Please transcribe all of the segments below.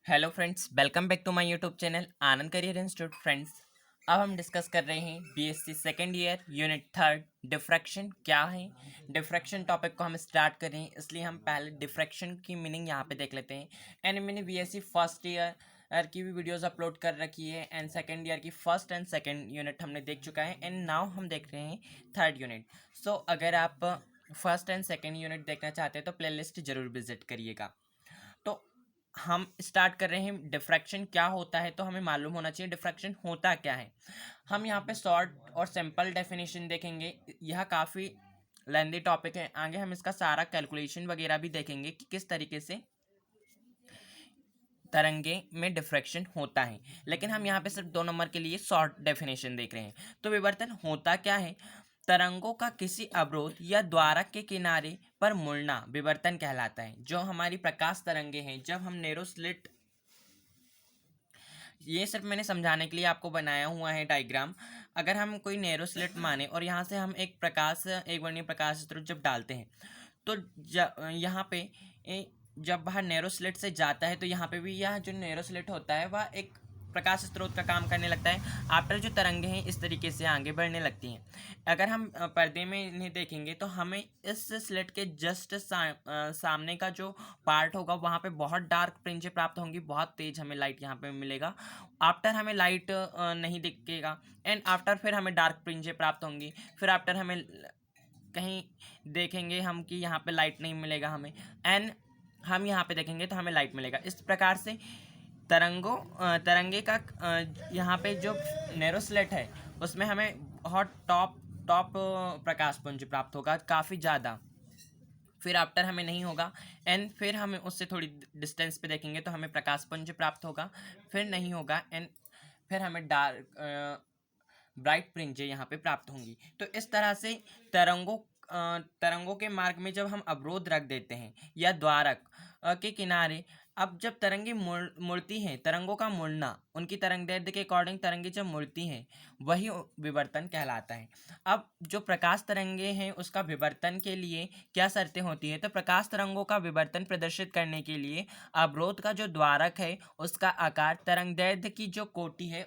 Hello friends, welcome back to my YouTube channel Anand career institute. Friends, अब हम discuss कर रहे हैं BSc second year unit third diffraction क्या है। डिफ्रैक्शन टॉपिक को हम स्टार्ट कर रहे हैं, इसलिए हम पहले डिफ्रैक्शन की मीनिंग यहाँ पे देख लेते हैं। एंड मैंने बीएससी फर्स्ट ईयर की भी वीडियोस अपलोड कर रखी है एंड सेकेंड ईयर की फर्स्ट एंड सेकेंड यूनिट हमने देख चुका है एंड नाउ हम देख रहे हैं थर्ड यूनिट। सो अगर आप फर्स्ट एंड सेकेंड यूनिट देखना चाहते हैं तो प्लेलिस्ट जरूर विजिट करिएगा। तो हम स्टार्ट कर रहे हैं डिफ्रैक्शन क्या होता है, तो हमें मालूम होना चाहिए डिफ्रैक्शन होता क्या है। हम यहाँ पे शॉर्ट और सिंपल डेफिनेशन देखेंगे, यह काफ़ी लेंदी टॉपिक है। आगे हम इसका सारा कैलकुलेशन वगैरह भी देखेंगे कि किस तरीके से तरंगे में डिफ्रैक्शन होता है, लेकिन हम यहाँ पे सिर्फ 2 नंबर के लिए शॉर्ट डेफिनेशन देख रहे हैं। तो विवर्तन होता क्या है? तरंगों का किसी अवरोध या द्वारक के किनारे पर मुड़ना विवर्तन कहलाता है। जो हमारी प्रकाश तरंगे हैं, जब हम नैरो स्लिट, ये सिर्फ मैंने समझाने के लिए आपको बनाया हुआ है डायग्राम। अगर हम कोई नैरो स्लिट माने और यहाँ से हम एक वर्णीय प्रकाश स्रोत जब डालते हैं तो यहाँ पे जब बाहर नैरो स्लिट से जाता है तो यहाँ पे भी यह जो नैरो स्लिट होता है वह एक प्रकाश स्रोत का काम करने लगता है। आफ्टर जो तरंगे हैं इस तरीके से आगे बढ़ने लगती हैं। अगर हम पर्दे में इन्हें देखेंगे तो हमें इस स्लिट के जस्ट सामने का जो पार्ट होगा वहाँ पे बहुत डार्क फ्रिंजें प्राप्त होंगी, बहुत तेज हमें लाइट यहाँ पे मिलेगा। आफ्टर हमें लाइट नहीं दिखेगा एंड आफ्टर फिर हमें डार्क फ्रिंजें प्राप्त होंगी। फिर आफ्टर हमें कहीं देखेंगे हम कि यहाँ पे लाइट नहीं मिलेगा हमें, एंड हम यहाँ पे देखेंगे तो हमें लाइट मिलेगा। इस प्रकार से तरंगे का यहाँ पे जो नैरो स्लिट है उसमें हमें बहुत टॉप टॉप प्रकाश पुंज प्राप्त होगा, काफ़ी ज़्यादा। फिर आफ्टर हमें नहीं होगा एंड फिर हमें उससे थोड़ी डिस्टेंस पे देखेंगे तो हमें प्रकाश पुंज प्राप्त होगा, फिर नहीं होगा एंड फिर हमें डार्क ब्राइट फ्रिंजें यहाँ पे प्राप्त होंगी। तो इस तरह से तरंगों के मार्ग में जब हम अवरोध रख देते हैं या द्वारक के किनारे, अब जब तरंगे मुड़ती हैं, तरंगों का मुड़ना, उनकी तरंग दैर्ध्य के अकॉर्डिंग तरंगे जब मुड़ती हैं वही विवर्तन कहलाता है। अब जो प्रकाश तरंगे हैं उसका विवर्तन के लिए क्या शर्तें होती हैं? तो प्रकाश तरंगों का विवर्तन प्रदर्शित करने के लिए अवरोध का जो द्वारक है उसका आकार तरंग दैर्ध्य की जो कोटि है,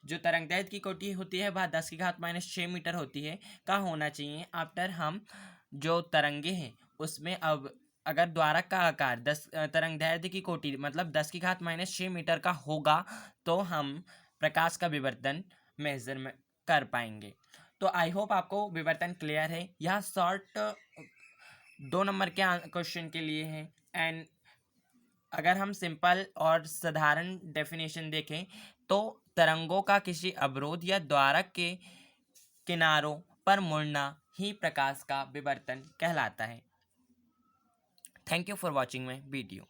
जो तरंगदैर्ध्य की कोटि होती है वह 10⁻⁻⁶ होती है का होना चाहिए। आफ्टर हम जो तरंगे हैं उसमें अब अगर द्वारक का आकार 10 तरंगदैर्ध्य की कोटि मतलब 10⁻⁻⁶ का होगा तो हम प्रकाश का विवर्तन मेजर में कर पाएंगे। तो आई होप आपको विवर्तन क्लियर है। यह शॉर्ट 2 नंबर के क्वेश्चन के लिए है एंड अगर हम सिंपल और साधारण डेफिनेशन देखें तो तरंगों का किसी अवरोध या द्वारक के किनारों पर मुड़ना ही प्रकाश का विवर्तन कहलाता है। Thank you for watching my video.